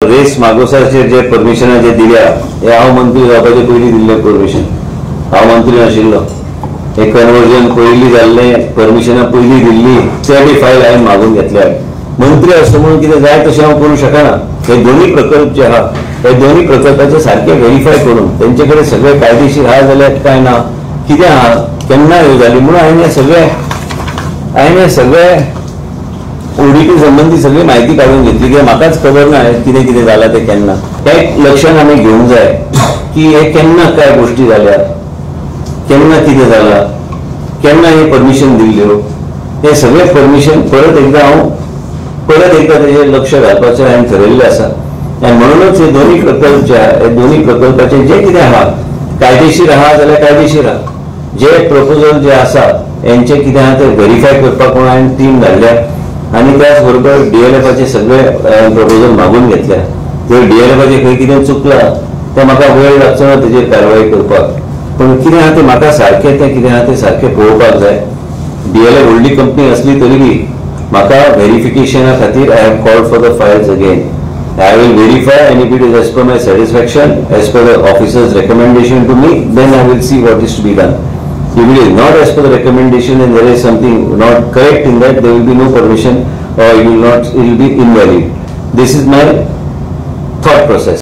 Race मागोसाचे जे permission जे दिल्या हे हांव मंत्री जावपाचे पयलीं दिल्लें परमिशन. हांव मंत्री नाशिल्लो. हे कन्वर्जन पयलीं जाल्लें, परमिशनां पयलीं दिल्ली, ते बी फायल हांवें मागून घेतल्या. मंत्री आसता म्हणून कितें जाय तशें हांव करूं शकना. हे दोन्ही प्रकल्प जे आहा हे दोन्ही प्रकल्पाचे सारखे व्हेरीफाय करून तेंचे कडेन सगळे कायदेशीर आहा जाल्यार काय ना, कितें आहा, केन्ना ह्यो जाली म्हणून हांवें हे सगळे ओडीटी संबंधी सगळी माहिती काढून घेतली की म्हाकाच खबर ना कितें कितें जालां तें केन्ना. एक लक्षात आमी घेवंक जाय की हे केन्ना काय गोष्टी जाल्या, केन्ना कितें जालां, केन्ना हे परमिशन दिल्ल्यो, हे सगळे परमिशन परत एकदा तेजेर लक्ष घालपाचें हांवें ठरयिल्लें आसा. आनी म्हणूनच हे दोन्ही प्रकल्प जे आहा हे दोन्ही प्रकल्पाचे जे कितें आहा कायदेशीर आहा जाल्यार कायदेशीर आहा. जे प्रपोजल जे आसा हेंचे कितें आहा ते व्हेरीफाय करपाक म्हणून हांवें टीम धाडल्या आनी त्याच बरोबर DLFचे सगळे प्रपोजल मागून घेतल्या. जर DLFचे खंय कितें चुकलां तें म्हाका वेळ लागचो ना तेजेर कारवाय करपाक, पूण कितें आहा तें म्हाका सारकें तें कितें आहा तें सारकें पळोवपाक जाय. DLF व्हडली कंपनी असली तरी बी म्हाका व्हेरिफिकेशना खातीर I have called for the Fayol's again. I will verify and if it is as per my satisfaction, as per the officer's recommendation to me, then I will see what is to be done. If it is not as per the recommendation and there is something not correct in that, there will be no permission or it will be invalid. This is my thought process.